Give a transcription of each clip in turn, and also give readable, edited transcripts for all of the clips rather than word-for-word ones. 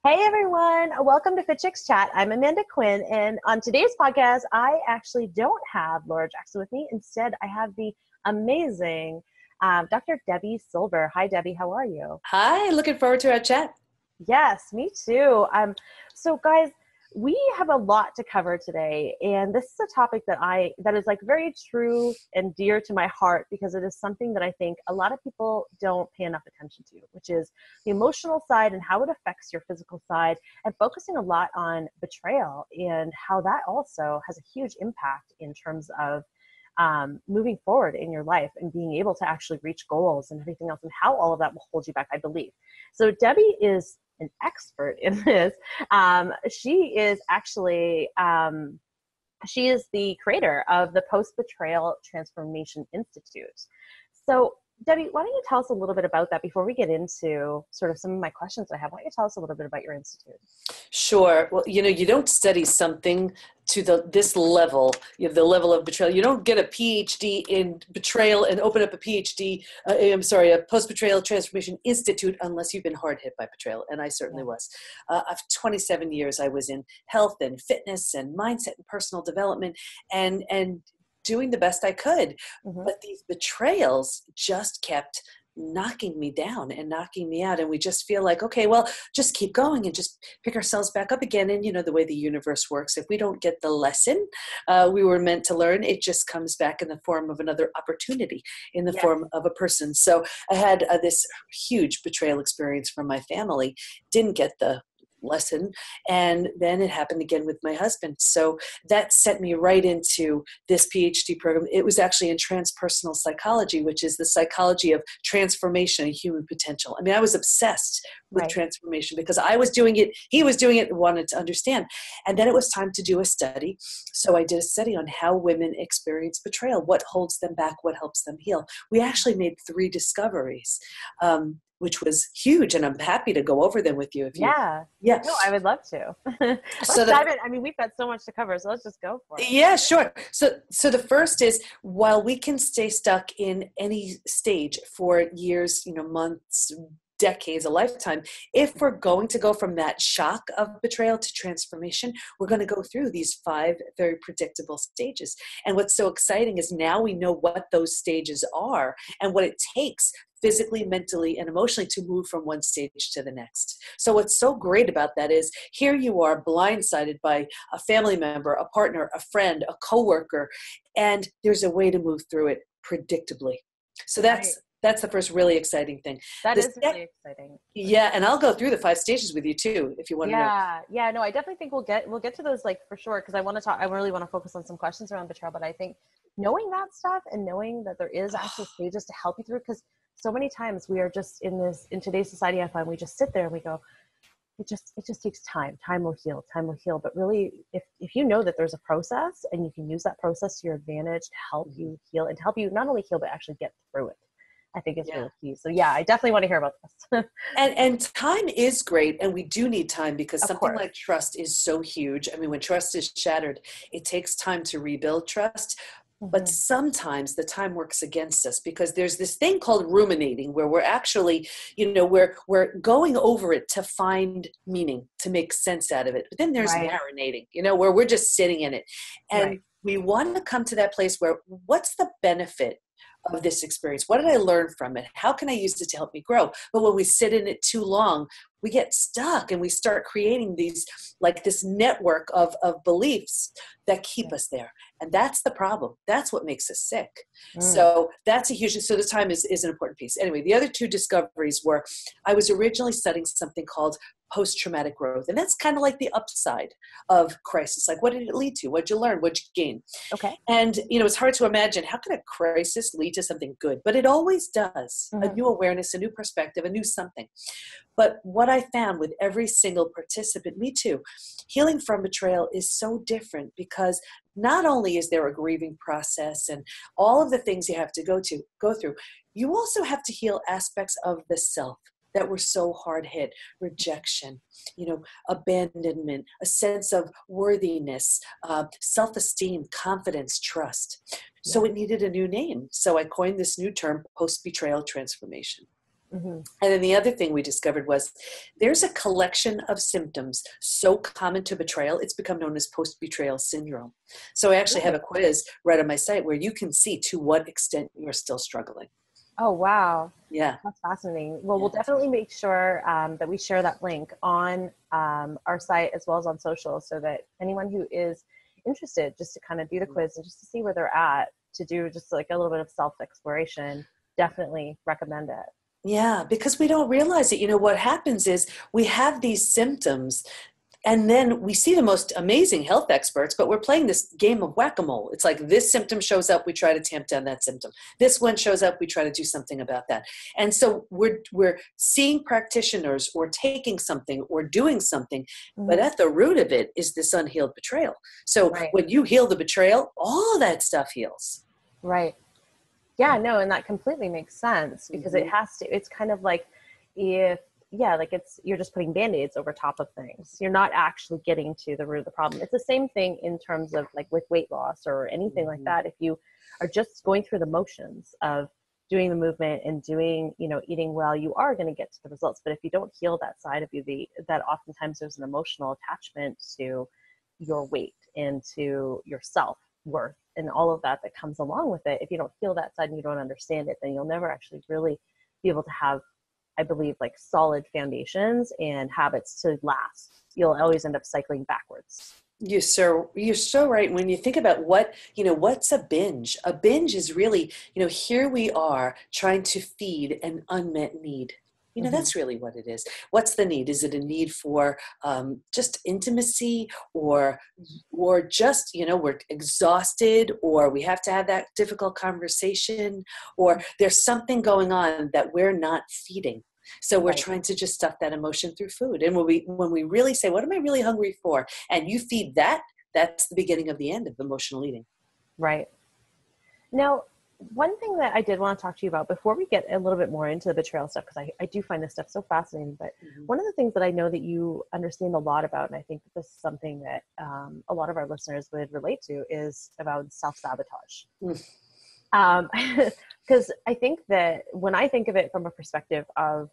Hey everyone, welcome to Fit Chicks Chat. I'm Amanda Quinn, and on today's podcast, I actually don't have Laura Jackson with me. Instead, I have the amazing Dr. Debi Silber. Hi, Debbie. How are you? Hi, looking forward to our chat. Yes, me too. So guys, we have a lot to cover today, and this is a topic that is like very true and dear to my heart because it is something that I think a lot of people don't pay enough attention to, which is the emotional side and how it affects your physical side, and focusing a lot on betrayal and how that also has a huge impact in terms of moving forward in your life and being able to actually reach goals and everything else, and how all of that will hold you back, I believe. So Debbie is an expert in this. She is actually, she is the creator of the Post-Betrayal Transformation Institute. So Debbie, why don't you tell us a little bit about that before we get into sort of some of my questions I have? Why don't you tell us a little bit about your institute? Sure. Well, you don't study something to this level, the level of betrayal. You don't get a PhD in betrayal and open up a PhD, a Post-Betrayal Transformation Institute unless you've been hard hit by betrayal, and I certainly was. Of 27 years, I was in health and fitness and mindset and personal development and doing the best I could. Mm-hmm. But these betrayals just kept knocking me down and knocking me out. And we just feel like, okay, well, just keep going and just pick ourselves back up again. And the way the universe works, if we don't get the lesson we were meant to learn, it just comes back in the form of another opportunity, in the form of a person. So I had this huge betrayal experience from my family, didn't get the lesson, and then it happened again with my husband. So that sent me right into this PhD program. It was actually in transpersonal psychology, which is the psychology of transformation and human potential. I mean, I was obsessed with transformation because I was doing it, he was doing it, and wanted to understand. And then it was time to do a study. So I did a study on how women experience betrayal, what holds them back, what helps them heal. We actually made 3 discoveries, which was huge, and I'm happy to go over them with you. Yeah. No, I would love to. Let's dive in. I mean, we've got so much to cover, so let's just go for it. Yeah, sure. So the first is, while we can stay stuck in any stage for years, months, decades, a lifetime, if we're going to go from that shock of betrayal to transformation, we're going to go through these 5 very predictable stages. And what's so exciting is now we know what those stages are and what it takes physically, mentally, and emotionally to move from one stage to the next. So what's so great about that is, here you are blindsided by a family member, a partner, a friend, a coworker, and there's a way to move through it predictably. So that's the first really exciting thing. That is really exciting. Yeah, and I'll go through the 5 stages with you too, if you want to know. Yeah, no, I definitely think we'll get to those, like, for sure, because I really want to focus on some questions around betrayal, but I think knowing that stuff and knowing that there is actual stages to help you through, because so many times we are just in today's society, I find we just sit there and we go, it just takes time. Time will heal. But really, if you know that there's a process and you can use that process to your advantage to help you heal and to help you not only heal, but actually get through it, I think it's really key. So yeah, I definitely want to hear about this. and time is great, and we do need time, because Of something course. like trust is so huge. I mean, when trust is shattered, it takes time to rebuild trust. But sometimes the time works against us, because there's this thing called ruminating, where we're actually, we're going over it to find meaning, to make sense out of it. But then there's marinating, where we're just sitting in it. And we want to come to that place where, what's the benefit of this experience? What did I learn from it? How can I use it to help me grow? But when we sit in it too long, we get stuck, and we start creating these, like, this network of beliefs that keep us there. And that's the problem. That's what makes us sick. So that's so the time is an important piece. Anyway, the other 2 discoveries were, I was originally studying something called post-traumatic growth. And that's kind of like the upside of crisis. Like, what did it lead to? What'd you learn? What'd you gain? Okay. And, it's hard to imagine, how can a crisis lead to something good? But it always does. A new awareness, a new perspective, a new something. But what I found with every single participant, me too, healing from betrayal is so different, because not only is there a grieving process and all of the things you have to go through, you also have to heal aspects of the self that were so hard hit: rejection, abandonment, a sense of worthiness, self-esteem, confidence, trust. So it needed a new name. So I coined this new term, post-betrayal transformation. Mm-hmm. And then the other thing we discovered was there's a collection of symptoms so common to betrayal, it's become known as post-betrayal syndrome. So I actually have a quiz right on my site where you can see to what extent you're still struggling. Oh, wow. Yeah. That's fascinating. Well, Yeah. we'll definitely make sure that we share that link on our site as well as on social, so that anyone who is interested just to kind of do the quiz and just to see where they're at, to do just like a little bit of self-exploration, definitely recommend it. Yeah, because we don't realize it. You know, what happens is we have these symptoms and then we see the most amazing health experts, but we're playing this game of whack-a-mole. It's like this symptom shows up, we try to tamp down that symptom. This one shows up, we try to do something about that. And so we're seeing practitioners or taking something or doing something, but at the root of it is this unhealed betrayal. So when you heal the betrayal, all that stuff heals. Right. Yeah, no, and that completely makes sense, because it has to, it's kind of like you're just putting Band-Aids over top of things. You're not actually getting to the root of the problem. It's the same thing in terms of like with weight loss or anything like that. If you are just going through the motions of doing the movement and doing, eating well, you are going to get to the results. But if you don't heal that side of you, that oftentimes there's an emotional attachment to your weight and to your self-worth and all of that comes along with it. If you don't heal that side and you don't understand it, then you'll never actually really be able to have, I believe, like solid foundations and habits to last. You'll always end up cycling backwards. You're so right. When you think about what's a binge? A binge is really, here we are trying to feed an unmet need. That's really what it is. What's the need? Is it a need for just intimacy, or just, we're exhausted, or we have to have that difficult conversation, or there's something going on that we're not feeding. So we're trying to just stuff that emotion through food. And when we really say, what am I really hungry for? And you feed that, that's the beginning of the end of emotional eating. Right. Now, one thing that I did want to talk to you about before we get a little bit more into the betrayal stuff, because I do find this stuff so fascinating, but one of the things that I know that you understand a lot about, and I think that this is something that a lot of our listeners would relate to, is about self-sabotage. Because I think that when I think of it from a perspective of,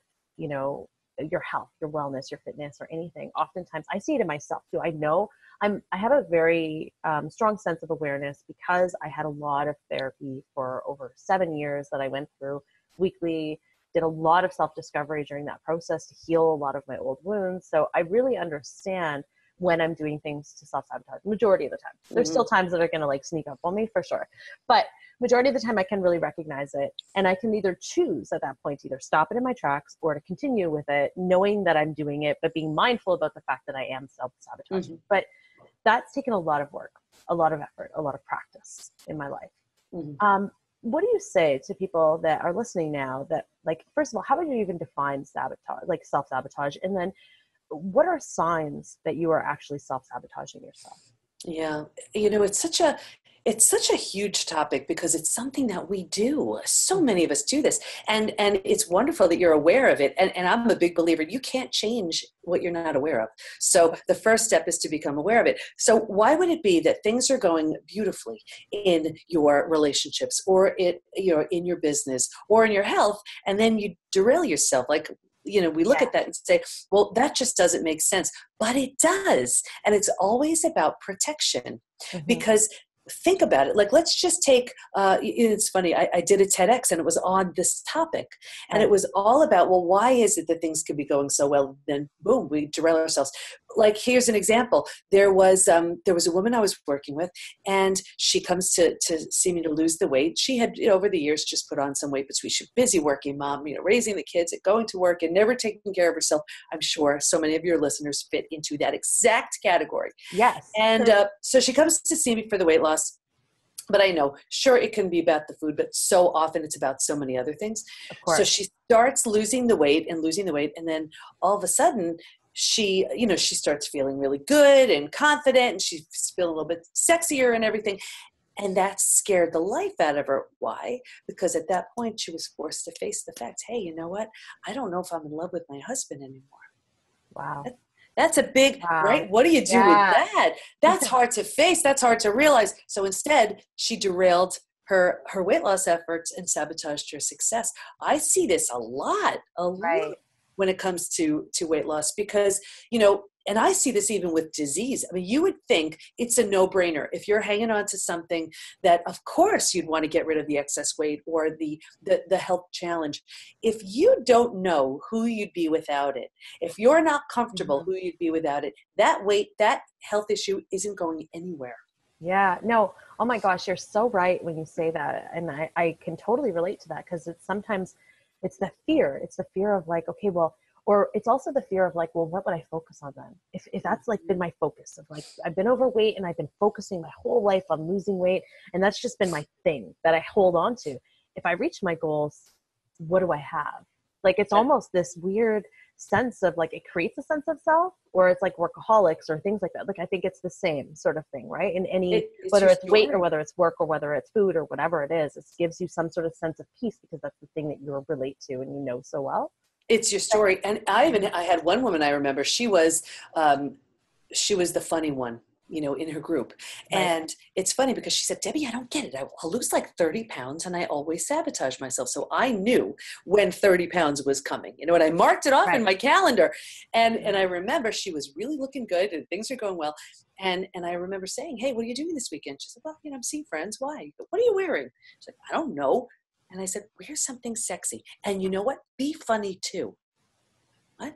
your health, your wellness, your fitness, or anything, oftentimes I see it in myself too. I know I have a very strong sense of awareness, because I had a lot of therapy for over 7 years that I went through weekly, did a lot of self-discovery during that process to heal a lot of my old wounds. So I really understand when I'm doing things to self-sabotage, majority of the time. There's still times that are going to like sneak up on me for sure. But majority of the time I can really recognize it. And I can either choose at that point to either stop it in my tracks or to continue with it, knowing that I'm doing it, but being mindful about the fact that I am self-sabotaging. But that's taken a lot of work, a lot of effort, a lot of practice in my life. What do you say to people that are listening now that, like, first of all, how would you even define sabotage, like self-sabotage? And then what are signs that you are actually self-sabotaging yourself? Yeah. It's such a huge topic, because it's something that we do. So many of us do this. And it's wonderful that you're aware of it. And I'm a big believer, you can't change what you're not aware of. So the first step is to become aware of it. So why would it be that things are going beautifully in your relationships, or in your business, or in your health, and then you derail yourself? Like, we look at that and say, well, that just doesn't make sense. But it does. And it's always about protection. Because think about it. Like, let's just take, it's funny, I did a TEDx and it was on this topic. And it was all about, well, why is it that things could be going so well? Then boom, we derail ourselves. Like, here's an example. There was a woman I was working with, and she comes to see me to lose the weight. She had, over the years, just put on some weight, but she's a busy working mom, raising the kids and going to work and never taking care of herself. I'm sure so many of your listeners fit into that exact category. Yes. And so she comes to see me for the weight loss. But I know, sure, it can be about the food, but so often it's about so many other things. Of course. So she starts losing the weight. And then all of a sudden she starts feeling really good and confident, and she's feeling a little bit sexier and everything. And that scared the life out of her. Why? Because at that point she was forced to face the fact, hey, you know what? I don't know if I'm in love with my husband anymore. Wow. That's a big, right? What do you do with that? That's hard to face. That's hard to realize. So instead, she derailed her weight loss efforts and sabotaged her success. I see this a lot Right. when it comes to weight loss, because, and I see this even with disease. I mean, you would think it's a no-brainer if you're hanging on to something that, of course, you'd want to get rid of the excess weight or the health challenge. If you don't know who you'd be without it, if you're not comfortable who you'd be without it, that weight, that health issue isn't going anywhere. Yeah, no. Oh my gosh, you're so right when you say that. And I can totally relate to that, because sometimes it's the fear. It's the fear of like, okay, well, or it's also the fear of like, well, what would I focus on then? If that's like been my focus of like, I've been overweight and I've been focusing my whole life on losing weight, and that's just been my thing that I hold on to. If I reach my goals, what do I have? Like, it's almost this weird sense of like, it creates a sense of self, or it's like workaholics or things like that. Like, I think it's the same sort of thing, right? In any, whether it's weight or whether it's work or whether it's food or whatever it is, it gives you some sort of sense of peace because that's the thing that you relate to and you know so well. It's your story. And I had one woman I remember, she was the funny one, in her group. Right. And it's funny because she said, Debbie, I don't get it. I'll lose like 30 pounds and I always sabotage myself. So I knew when 30 pounds was coming, and I marked it off in my calendar. And I remember she was really looking good and things are going well. And I remember saying, hey, what are you doing this weekend? She said, well, I'm seeing friends. Why? What are you wearing? She's like, I don't know. And I said, wear something sexy. And you know what? Be funny too. What?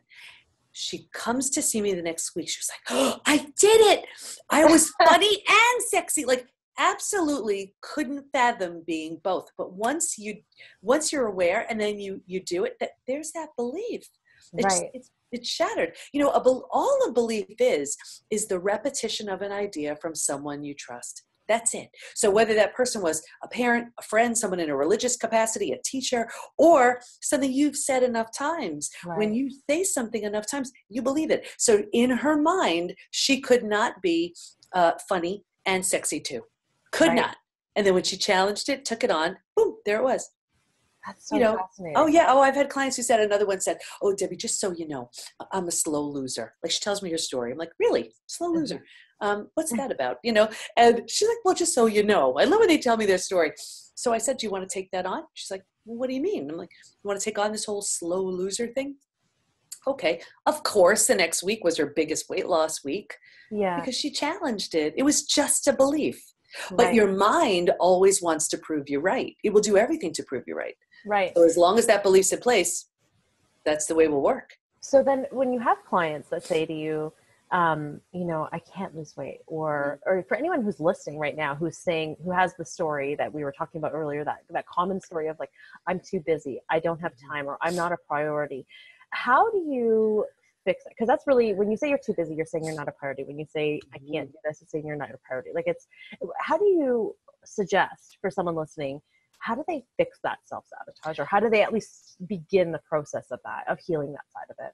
She comes to see me the next week. She was like, oh, I did it. I was funny and sexy. Like, absolutely couldn't fathom being both. But once you're aware and then you do it, there's that belief. It's shattered. All a belief is the repetition of an idea from someone you trust. That's it. So whether that person was a parent, a friend, someone in a religious capacity, a teacher, or something you've said enough times, when you say something enough times, you believe it. So in her mind, she could not be funny and sexy too. Could not. And then when she challenged it, took it on, boom, there it was. That's so fascinating. Oh yeah. Oh, I've had clients who said, another one said, oh, Debbie, just so you know, I'm a slow loser. Like, she tells me her story. I'm like, really? Slow loser? What's that about? And she's like, well, just so you know. I love when they tell me their story. So I said, do you want to take that on? She's like, well, what do you mean? I'm like, you want to take on this whole slow loser thing? Okay. Of course, the next week was her biggest weight loss week. Yeah. Because she challenged it. It was just a belief. But your mind always wants to prove you right. It will do everything to prove you right. Right. So as long as that belief's in place, that's the way it will work. So then when you have clients that say to you, I can't lose weight, or for anyone who's listening right now, who has the story that we were talking about earlier, that common story of like, I'm too busy, I don't have time, or I'm not a priority. How do you fix it? Because that's really, when you say you're too busy, you're saying you're not a priority. When you say I can't do this, it's saying you're not a priority. Like, how do you suggest for someone listening, how do they fix that self-sabotage, or how do they at least begin the process of healing that side of it?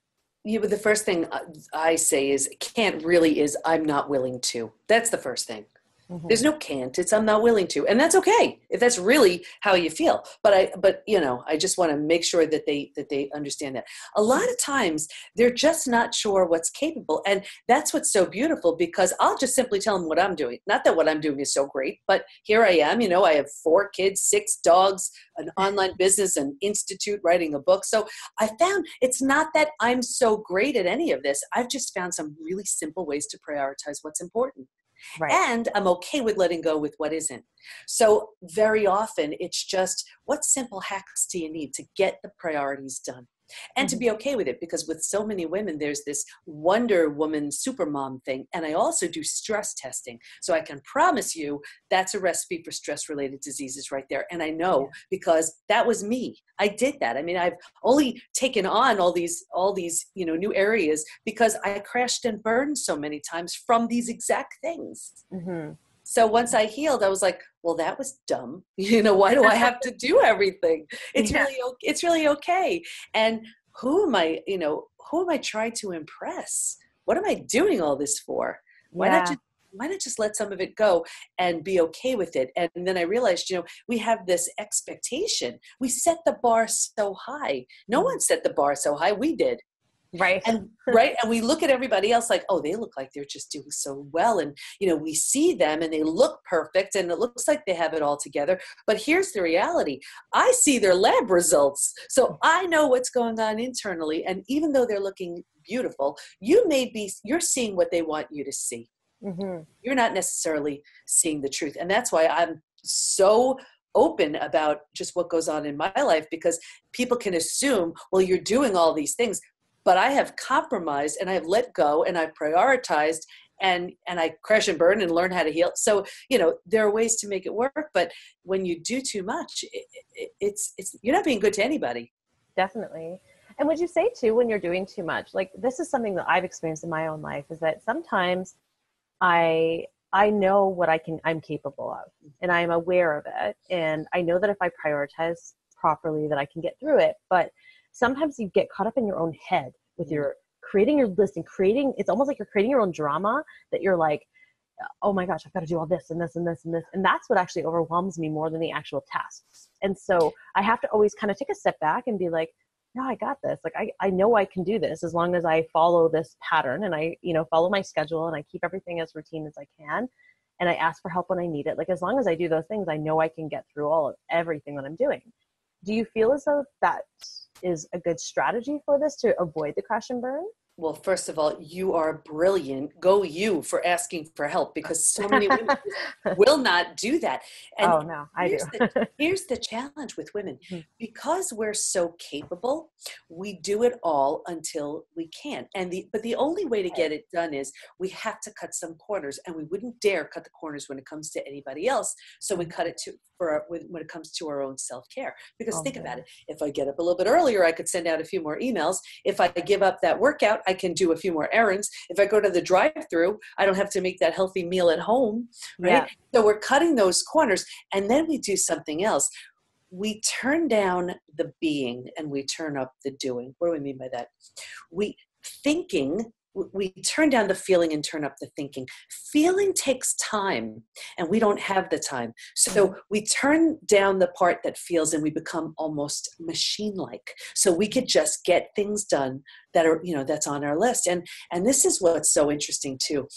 But the first thing I say is, can't really is I'm not willing to. That's the first thing. Mm-hmm. There's no can't, it's I'm not willing to. And that's okay if that's really how you feel. But I just want to make sure that they understand that. A lot of times they're just not sure what's capable. And that's what's so beautiful, because I'll just simply tell them what I'm doing. Not that what I'm doing is so great, but here I am. I have 4 kids, 6 dogs, an online business, an institute, writing a book. So I found it's not that I'm so great at any of this. I've just found some really simple ways to prioritize what's important. Right. And I'm okay with letting go with what isn't. So very often it's just, what simple hacks do you need to get the priorities done? And to be okay with it, because with so many women, there's this Wonder Woman supermom thing. And I also do stress testing. So I can promise you that's a recipe for stress-related diseases right there. And I know because that was me. I did that. I mean, I've only taken on all these new areas because I crashed and burned so many times from these exact things. Mm-hmm. So once I healed, I was like, well, that was dumb. Why do I have to do everything? It's really okay. And who am I trying to impress? What am I doing all this for? Why not just let some of it go and be okay with it? And then I realized, we have this expectation. We set the bar so high. No one set the bar so high. We did. Right. And right. And we look at everybody else like, oh, they look like they're just doing so well. And, we see them and they look perfect and it looks like they have it all together. But here's the reality. I see their lab results. So I know what's going on internally. And even though they're looking beautiful, you're seeing what they want you to see. Mm-hmm. You're not necessarily seeing the truth. And that's why I'm so open about just what goes on in my life, because people can assume, well, you're doing all these things, but I have compromised and I've let go and I've prioritized and I crash and burn and learn how to heal. So, there are ways to make it work, but when you do too much, it's you're not being good to anybody. Definitely. And would you say too, when you're doing too much, like this is something that I've experienced in my own life, is that sometimes I know what I'm capable of, and I'm aware of it. And I know that if I prioritize properly, that I can get through it. But sometimes you get caught up in your own head with your creating your list and it's almost like you're creating your own drama, that you're like, oh my gosh, I've got to do all this and this and this and this. And that's what actually overwhelms me more than the actual tasks. And so I have to always kind of take a step back and be like, no, I got this. Like, I know I can do this as long as I follow this pattern and I, follow my schedule and I keep everything as routine as I can. And I ask for help when I need it. Like, as long as I do those things, I know I can get through everything that I'm doing. Do you feel as though that is a good strategy for this, to avoid the crash and burn? Well, first of all, you are brilliant. Go you for asking for help, because so many women will not do that. And oh no, I do. Here's the challenge with women. Mm-hmm. Because we're so capable, we do it all until we can't. But the only way to get it done is we have to cut some corners, and we wouldn't dare cut the corners when it comes to anybody else. So we cut it when it comes to our own self-care. Because think about it. If I get up a little bit earlier, I could send out a few more emails. If I give up that workout, I can do a few more errands. If I go to the drive-through, I don't have to make that healthy meal at home, right? Yeah. So we're cutting those corners, and then we do something else. We turn down the being and we turn up the doing. What do I mean by that? We turn down the feeling and turn up the thinking. Feeling takes time, and we don't have the time. So we turn down the part that feels, and we become almost machine-like. So we could just get things done that are, that's on our list. And this is what's so interesting too.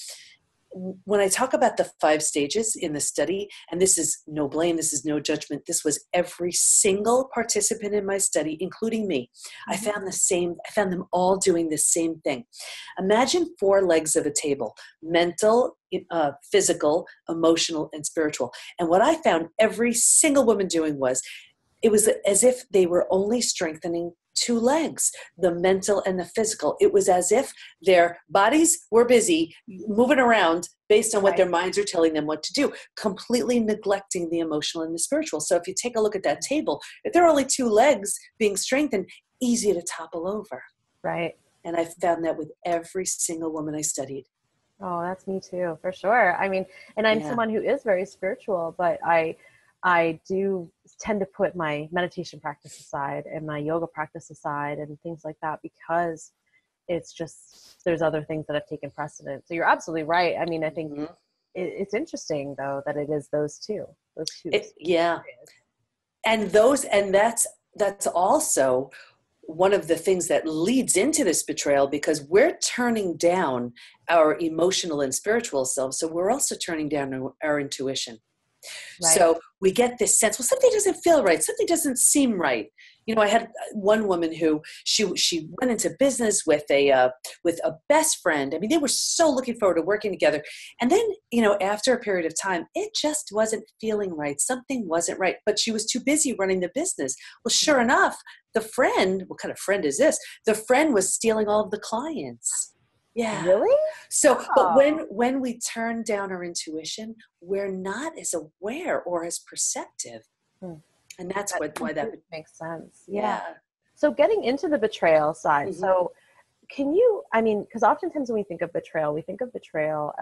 When I talk about the 5 stages in the study, and this is no blame, this is no judgment, this was every single participant in my study, including me. I found them all doing the same thing. Imagine 4 legs of a table: mental, physical, emotional, and spiritual. And what I found every single woman doing was, it was as if they were only strengthening 2 legs, the mental and the physical. It was as if their bodies were busy moving around based on what their minds are telling them what to do, completely neglecting the emotional and the spiritual. So if you take a look at that table, if there are only 2 legs being strengthened, easy to topple over. Right. And I found that with every single woman I studied. Oh, that's me too, for sure. I mean, and I'm someone who is very spiritual, but I do tend to put my meditation practice aside and my yoga practice aside and things like that, because it's just, there's other things that have taken precedent. So you're absolutely right. I mean, I think it's interesting though, that it is those two. And that's also one of the things that leads into this betrayal, because we're turning down our emotional and spiritual selves. So we're also turning down our intuition. Right. So we get this sense, well, something doesn't feel right. Something doesn't seem right. I had one woman who she went into business with a best friend. I mean, they were so looking forward to working together. And then, after a period of time, it just wasn't feeling right. Something wasn't right, but she was too busy running the business. Well, sure enough, the friend, what kind of friend is this? The friend was stealing all of the clients. Yeah. Really? So, but when we turn down our intuition, we're not as aware or as perceptive. And that's why that makes sense. Yeah. So getting into the betrayal side. So because oftentimes when we think of betrayal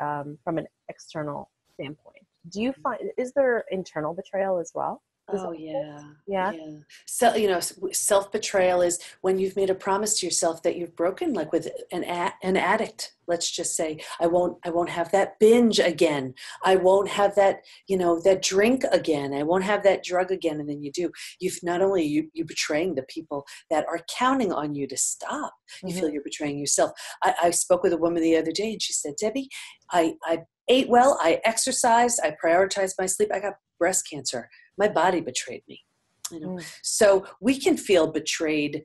from an external standpoint. Do you find, is there internal betrayal as well? Does that Oh, make sense? yeah. Yeah. Yeah. So, self-betrayal is when you've made a promise to yourself that you've broken, like with an addict. Let's just say, I won't have that binge again. I won't have that, that drink again. I won't have that drug again. And then you do. You've not only you betraying the people that are counting on you to stop, you feel Hmm. you're betraying yourself. I spoke with a woman the other day and she said, Debbie, I ate well, I exercised, I prioritized my sleep. I got breast cancer. My body betrayed me. Mm. So we can feel betrayed,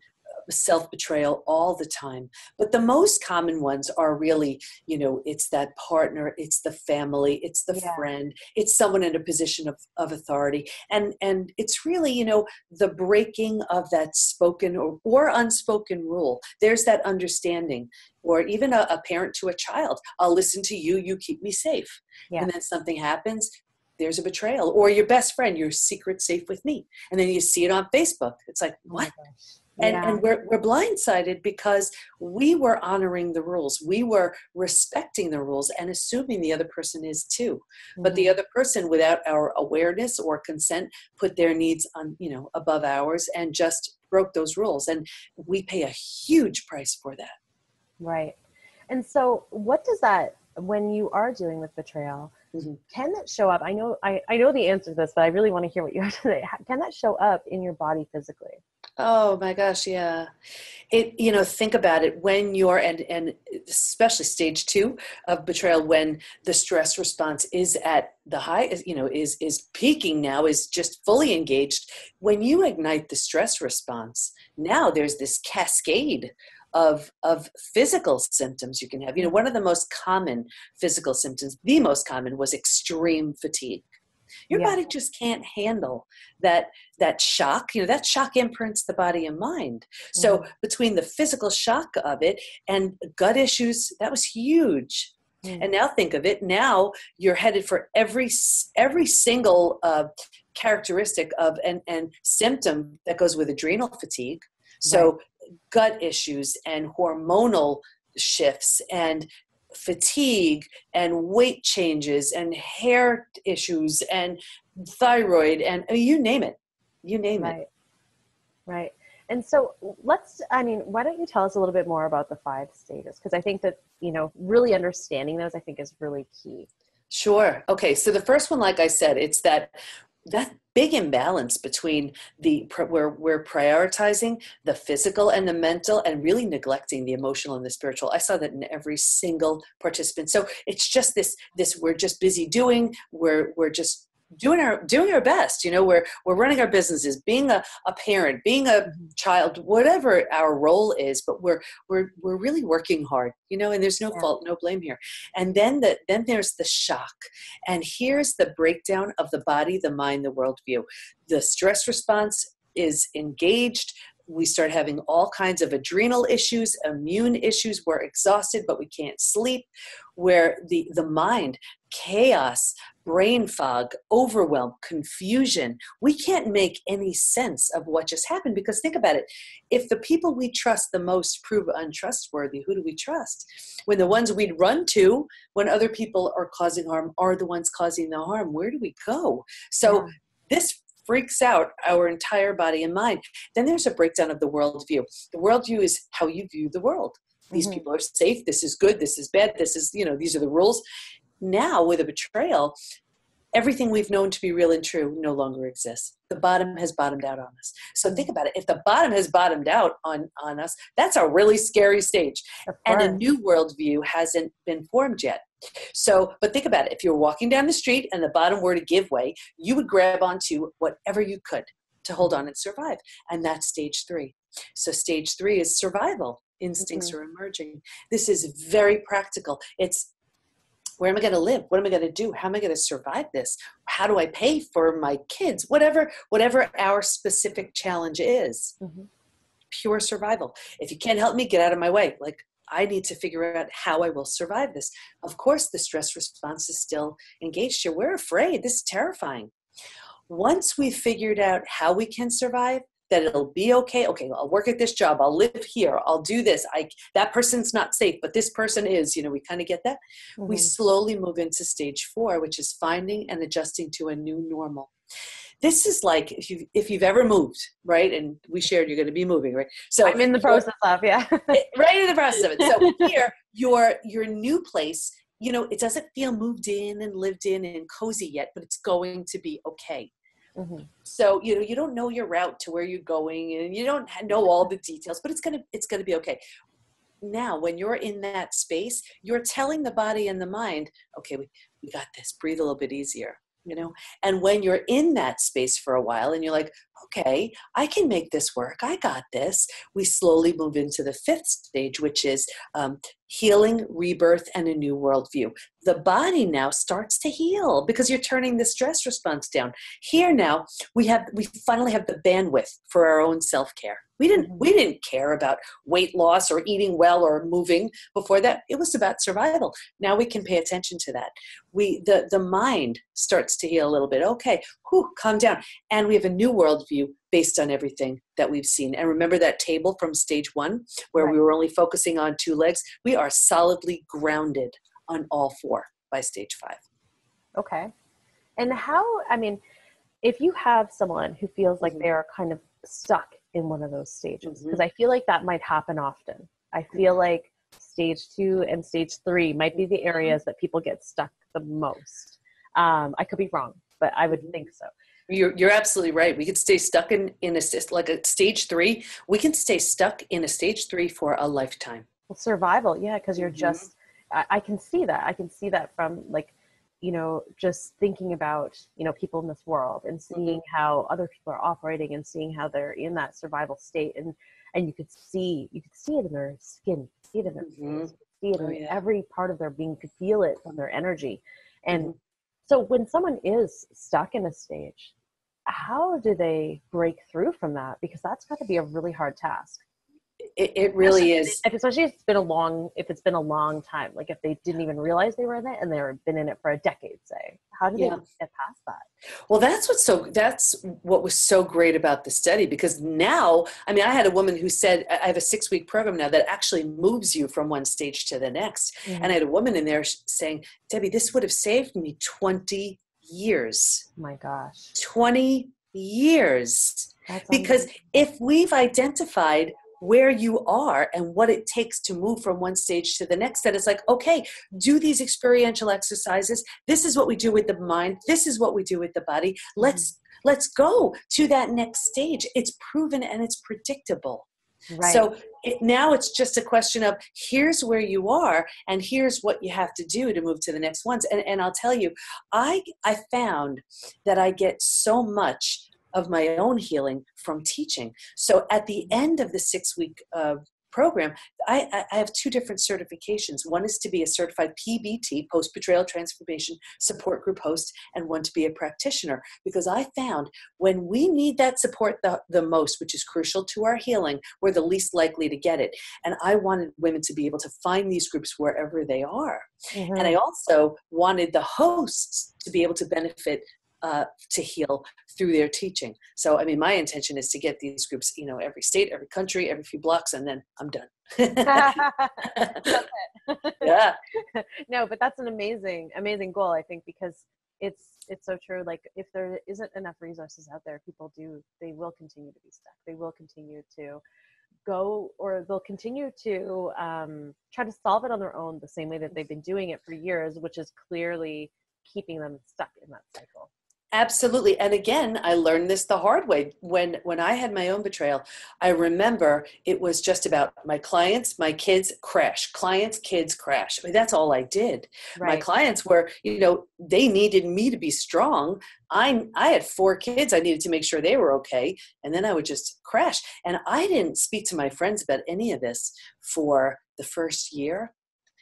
self-betrayal all the time, but the most common ones are really, it's that partner, it's the family, it's the Yeah. friend, it's someone in a position of authority, and it's really, the breaking of that spoken or unspoken rule. There's that understanding, or even a parent to a child. I'll listen to you, you keep me safe. Yeah. And then something happens, there's a betrayal. Or your best friend, your secret safe with me. And then you see it on Facebook. It's like, Oh my what? gosh. And Yeah. and we're blindsided because we were honoring the rules. We were respecting the rules and assuming the other person is too. But the Hmm. other person, without our awareness or consent, put their needs on, above ours and just broke those rules. And we pay a huge price for that. Right. And so what does that, when you are dealing with betrayal, Mhm. can that show up? I know the answer to this, but I really want to hear what you have to say. Can that show up in your body physically? Oh my gosh, yeah. Think about it when you're, and especially stage two of betrayal, when the stress response is at the high, is peaking now, is just fully engaged. When you ignite the stress response, now there's this cascade of physical symptoms you can have. Mhm. One of the most common physical symptoms, the most common, was extreme fatigue. Your Yeah. body just can't handle that shock. That shock imprints the body and mind. So Hmm. between the physical shock of it and gut issues, that was huge. Mm. And now think of it. Now you're headed for every single characteristic of and symptom that goes with adrenal fatigue. Right. So gut issues and hormonal shifts and fatigue and weight changes and hair issues and thyroid and you name it. You name it. Right. Right. And so why don't you tell us a little bit more about the 5 stages? Because I think that, really understanding those, I think, is really key. Sure. Okay. So the first one, like I said, it's that big imbalance between where we're prioritizing the physical and the mental and really neglecting the emotional and the spiritual. I saw that in every single participant. So it's just this we're just busy doing, we're just doing our best. We're running our businesses, being a parent, being a Mhm. child, whatever our role is, but we're really working hard, and there's no Yeah. fault, no blame here. And then there's the shock. And here's the breakdown of the body, the mind, the worldview. The stress response is engaged. We start having all kinds of adrenal issues, immune issues. We're exhausted, but we can't sleep. Where the mind, chaos, brain fog, overwhelm, confusion. We can't make any sense of what just happened because think about it. If the people we trust the most prove untrustworthy, who do we trust? When the ones we'd run to when other people are causing harm are the ones causing the harm, where do we go? So Yeah. this freaks out our entire body and mind. Then there's a breakdown of the worldview. The worldview is how you view the world. These Hmm. people are safe. This is good. This is bad. This is, these are the rules. Now with a betrayal, everything we've known to be real and true no longer exists. The bottom has bottomed out on us. So think about it. If the bottom has bottomed out on us, that's a really scary stage. Of And a course. new worldview hasn't been formed yet. So, but think about it. If you're walking down the street and the bottom were to give way, you would grab onto whatever you could to hold on and survive. And that's stage three. So stage three is survival. Instincts Hmm. are emerging. This is very practical. It's where am I going to live? What am I going to do? How am I going to survive this? How do I pay for my kids? Whatever our specific challenge is, Hmm. pure survival. If you can't help me, get out of my way. Like I need to figure out how I will survive this. Of course, the stress response is still engaged here. We're afraid. This is terrifying. Once we've figured out how we can survive, that it'll be okay. Okay, I'll work at this job. I'll live here. I'll do this. That person's not safe, but this person is. We kind of get that. We Hmm. slowly move into stage four, which is finding and adjusting to a new normal. This is like if you've ever moved, right? And we shared you're going to be moving, right? So I'm in the process of, yeah. right in the process of it. So here, your new place, it doesn't feel moved in and lived in and cozy yet, but it's going to be okay. Mm-hmm. So, you don't know your route to where you're going and you don't know all the details, but it's going to be okay. Now, when you're in that space, you're telling the body and the mind, okay, we got this, breathe a little bit easier, and when you're in that space for a while and you're like, okay, I can make this work, I got this, we slowly move into the fifth stage, which is healing, rebirth, and a new worldview. The body now starts to heal because you're turning the stress response down. Here now, we finally have the bandwidth for our own self-care. We didn't care about weight loss or eating well or moving before that. It was about survival. Now we can pay attention to that. The mind starts to heal a little bit. Okay, calm down. And we have a new worldview based on everything that we've seen. And remember that table from stage 1 where we were only focusing on 2 legs? We are solidly grounded on all 4 by stage 5. Okay. And if you have someone who feels like they're kind of stuck in one of those stages, because I feel like that might happen often. I feel like stage 2 and stage 3 might be the areas that people get stuck the most. I could be wrong, but I would think so. You're absolutely right. We could stay stuck in a stage 3. We can stay stuck in a stage 3 for a lifetime. Well, survival, yeah, because you're just. I can see that. I can see that from just thinking about people in this world and seeing how other people are operating and seeing how they're in that survival state, and you could see it in their skin, you could see it in their face, you could see it in every part of their being, you could feel it from their energy. And so when someone is stuck in a stage, how do they break through from that? Because that's got to be a really hard task. It really is. Especially if it's been a long time, like if they didn't even realize they were in it and they've been in it for a decade, say, how do they get past that? Well, that's what was so great about the study, because now, I had a woman who said, I have a 6-week program now that actually moves you from one stage to the next. And I had a woman in there saying, Debbie, this would have saved me 20 years. Oh my gosh. 20 years. That's because amazing. if we've identified where you are and what it takes to move from one stage to the next, that it's like, okay, do these experiential exercises. This is what we do with the mind. This is what we do with the body. Let's go to that next stage. It's proven and it's predictable. Right. So now it's just a question of here's where you are and here's what you have to do to move to the next ones. And I'll tell you, I found that I get so much of my own healing from teaching. So at the end of the 6-week program, I have 2 different certifications. One is to be a certified PBT, post-betrayal transformation support group host, and one to be a practitioner. Because I found when we need that support the most, which is crucial to our healing, we're the least likely to get it. And I wanted women to be able to find these groups wherever they are. And I also wanted the hosts to be able to benefit to heal through their teaching. So, my intention is to get these groups, every state, every country, every few blocks, and then I'm done. Yeah. No, but that's an amazing goal, I think, because it's so true. Like if there isn't enough resources out there, they will continue to be stuck. They will continue to go, or they'll continue to try to solve it on their own the same way that they've been doing it for years, which is clearly keeping them stuck in that cycle. Absolutely. And again, I learned this the hard way. When I had my own betrayal, I remember it was just about my clients, my kids, crash. Clients, kids, crash. That's all I did. Right. My clients were, they needed me to be strong. I had 4 kids. I needed to make sure they were okay. And then I would just crash. And I didn't speak to my friends about any of this for the first year.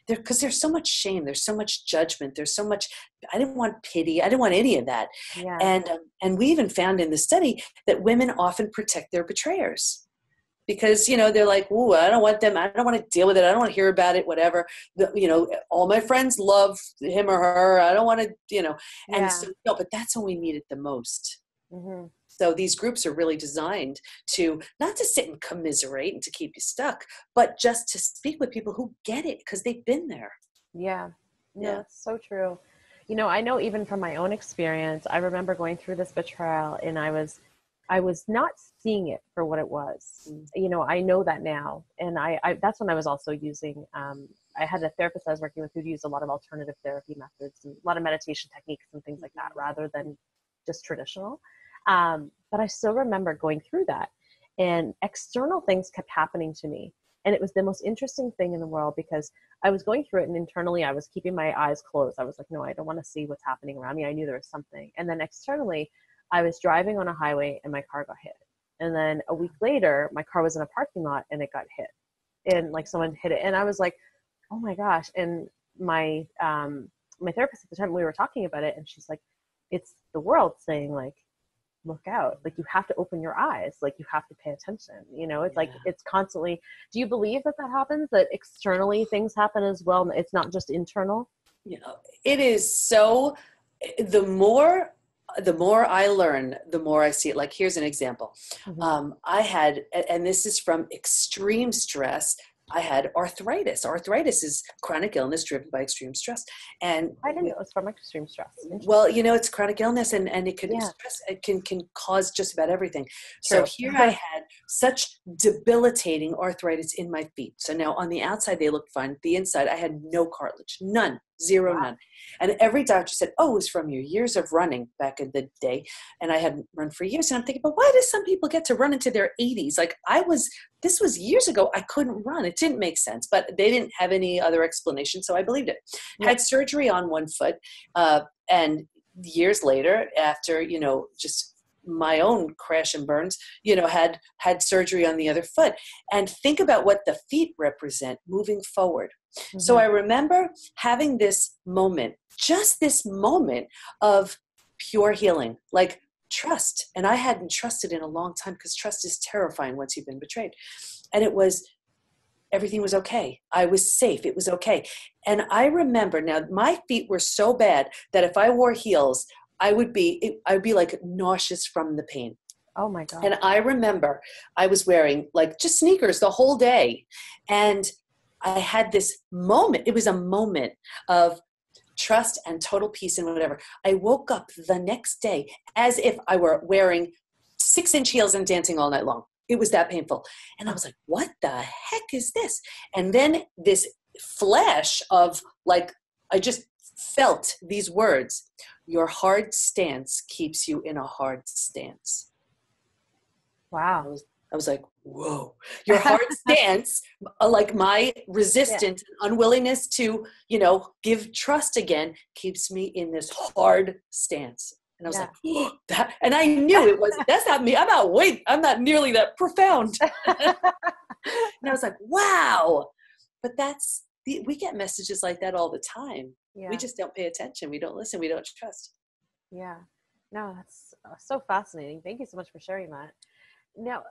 Because there's so much shame, there's so much judgment, there's so much, I didn't want pity, I didn't want any of that. Yeah. And we even found in the study that women often protect their betrayers. Because, they're like, ooh, I don't want them, I don't want to deal with it, I don't want to hear about it, whatever. All my friends love him or her, I don't want to, and so, no, but that's when we need it the most. Mm-hmm. So these groups are really designed to not to sit and commiserate and to keep you stuck, but just to speak with people who get it because they've been there. Yeah, no, that's so true. I know even from my own experience, I remember going through this betrayal and I was not seeing it for what it was. I know that now. And I that's when I was also using, I had a therapist I was working with who used a lot of alternative therapy methods and a lot of meditation techniques and things like that rather than just traditional. But I still remember going through that and external things kept happening to me. And it was the most interesting thing in the world because I was going through it and internally I was keeping my eyes closed. I was like, no, I don't want to see what's happening around me. I knew there was something. And then externally, I was driving on a highway and my car got hit. And then a week later, my car was in a parking lot and it got hit. And like someone hit it. And I was like, oh my gosh. And my therapist at the time, we were talking about it and she's like, it's the world saying like, look out, like you have to open your eyes, like you have to pay attention, it's like it's constantly. Do you believe that happens, that externally things happen as well, it's not just internal? It is. So the more I learn, the more I see it. Like, here's an example. I had, and this is from extreme stress, I had arthritis. Arthritis is chronic illness driven by extreme stress. And I didn't know it was from extreme stress. Well, it's chronic illness and it can stress, it can cause just about everything. True. So here I had such debilitating arthritis in my feet. So now on the outside, they looked fine. The inside, I had no cartilage, none, zero, none. And every doctor said, oh, it was from your years of running back in the day. And I hadn't run for years. And I'm thinking, but why do some people get to run into their 80s? Like this was years ago. I couldn't run. It didn't make sense, but they didn't have any other explanation. So I believed it. Had surgery on one foot. And years later, after, just my own crash and burns, had surgery on the other foot. And think about what the feet represent moving forward. So I remember having this moment, just this moment of pure healing, like trust. And I hadn't trusted in a long time because trust is terrifying once you've been betrayed. And everything was okay. I was safe. It was okay. And I remember now my feet were so bad that if I wore heels, I'd be like nauseous from the pain. Oh my God. And I remember I was wearing like just sneakers the whole day. And I had this moment. It was a moment of trust and total peace and whatever. I woke up the next day as if I were wearing 6-inch heels and dancing all night long. It was that painful. And I was like, what the heck is this? And then this flash of like, I just felt these words, your hard stance keeps you in a hard stance. Wow. I was like, whoa, your hard stance, like my resistance, unwillingness to, give trust again, keeps me in this hard stance. And I was like, oh, that, and I knew it was, that's not me. I'm not nearly that profound. And I was like, wow. But we get messages like that all the time. Yeah. We just don't pay attention. We don't listen. We don't trust. Yeah. No, that's so fascinating. Thank you so much for sharing that. Now,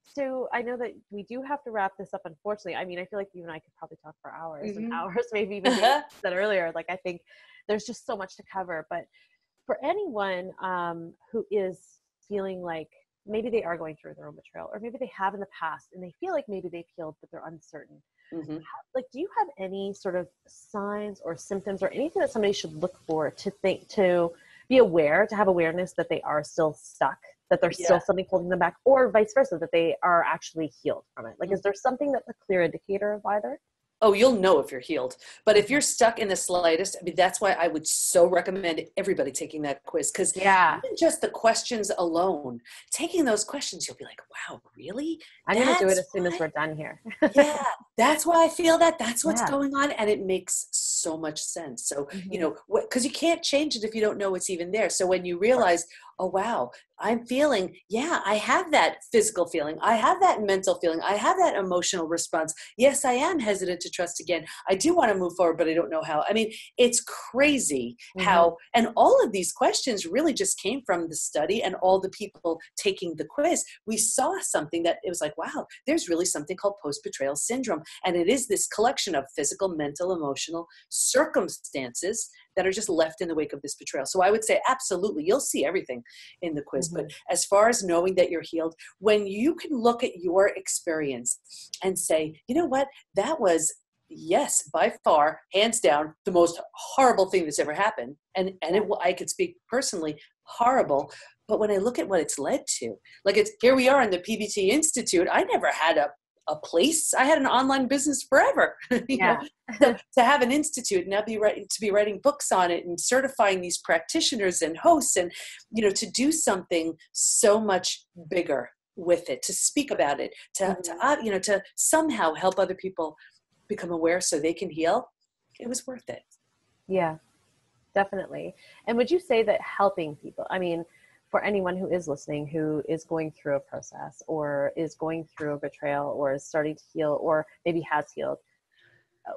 so I know that we do have to wrap this up, unfortunately. I mean, I feel like you and I could probably talk for hours and hours, maybe even said earlier. Like, I think there's just so much to cover. But for anyone who is feeling like maybe they are going through their own betrayal, or maybe they have in the past and they feel like maybe they've healed, but they're uncertain. Like, do you have any sort of signs or symptoms or anything that somebody should look for to be aware, to have awareness that they are still stuck, that there's still something holding them back, or vice versa, that they are actually healed from it? Like, is there something that's a clear indicator of either? Oh, you'll know if you're healed. But if you're stuck in the slightest, I mean, that's why I would so recommend everybody taking that quiz. Because even just the questions alone, taking those questions, you'll be like, wow, really? I'm going to do it as soon as we're done here. That's why I feel that. That's what's going on. And it makes so much sense. So, because you can't change it if you don't know it's even there. So when you realize, oh, wow, I'm feeling, I have that physical feeling. I have that mental feeling. I have that emotional response. Yes, I am hesitant to trust again. I do want to move forward, but I don't know how. I mean, it's crazy how, and all of these questions really just came from the study and all the people taking the quiz. We saw something that it was like, wow, there's really something called post-betrayal syndrome. And it is this collection of physical, mental, emotional circumstances that are just left in the wake of this betrayal. So I would say, absolutely, you'll see everything in the quiz. But as far as knowing that you're healed, when you can look at your experience and say, you know what, that was yes, by far, hands down, the most horrible thing that's ever happened. And I could speak personally, horrible. But when I look at what it's led to, like here we are in the PBT Institute. I never had a place. I had an online business forever. Yeah. So to have an institute and now be writing books on it and certifying these practitioners and hosts, and to do something so much bigger with it, to speak about it, to somehow help other people become aware so they can heal, it was worth it. Yeah, definitely. And would you say that helping people, I mean, for anyone who is listening, who is going through a process or is going through a betrayal or is starting to heal or maybe has healed,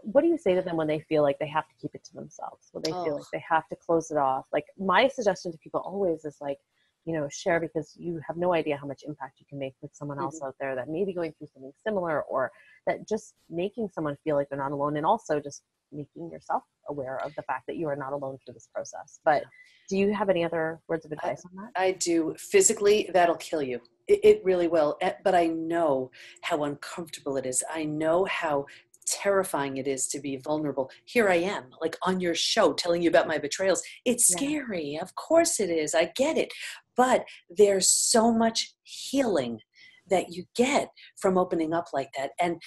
what do you say to them when they feel like they have to keep it to themselves, when they feel like they have to close it off? Like my suggestion to people always is like, share, because you have no idea how much impact you can make with someone else out there that may be going through something similar, or that just making someone feel like they're not alone, and also just making yourself aware of the fact that you are not alone through this process. But do you have any other words of advice on that? I do. Physically, that'll kill you. It really will. But I know how uncomfortable it is. I know how terrifying it is to be vulnerable. Here I am, like on your show, telling you about my betrayals. It's scary. Of course it is. I get it. But there's so much healing that you get from opening up like that. And,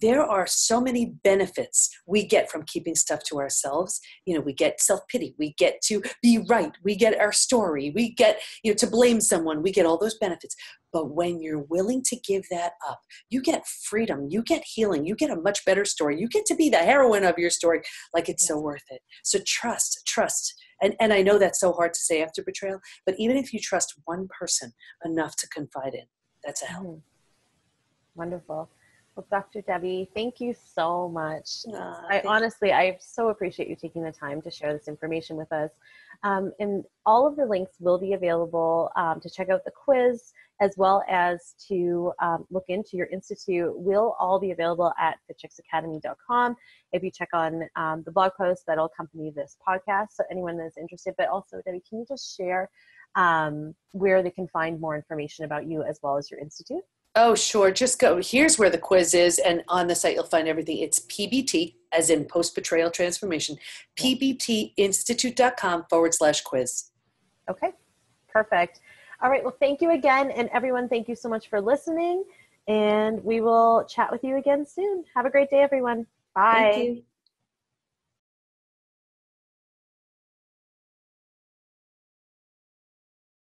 there are so many benefits we get from keeping stuff to ourselves. We get self-pity. We get to be right. We get our story. We get, to blame someone. We get all those benefits. But when you're willing to give that up, you get freedom. You get healing. You get a much better story. You get to be the heroine of your story. Like, it's so worth it. So trust. And I know that's so hard to say after betrayal, but even if you trust one person enough to confide in, that's a help. Wonderful. Well, Dr. Debi, thank you so much. I so appreciate you taking the time to share this information with us. And all of the links will be available to check out the quiz, as well as to look into your institute, will all be available at thechicksacademy.com. If you check on the blog post that'll accompany this podcast, so anyone that's interested. But also, Debi, can you just share where they can find more information about you as well as your institute? Oh, sure. Just go. Here's where the quiz is. And on the site, you'll find everything. It's PBT, as in post-betrayal transformation, pbtinstitute.com/quiz. Okay, perfect. All right. Well, thank you again. And everyone, thank you so much for listening. And we will chat with you again soon. Have a great day, everyone. Bye. Thank you.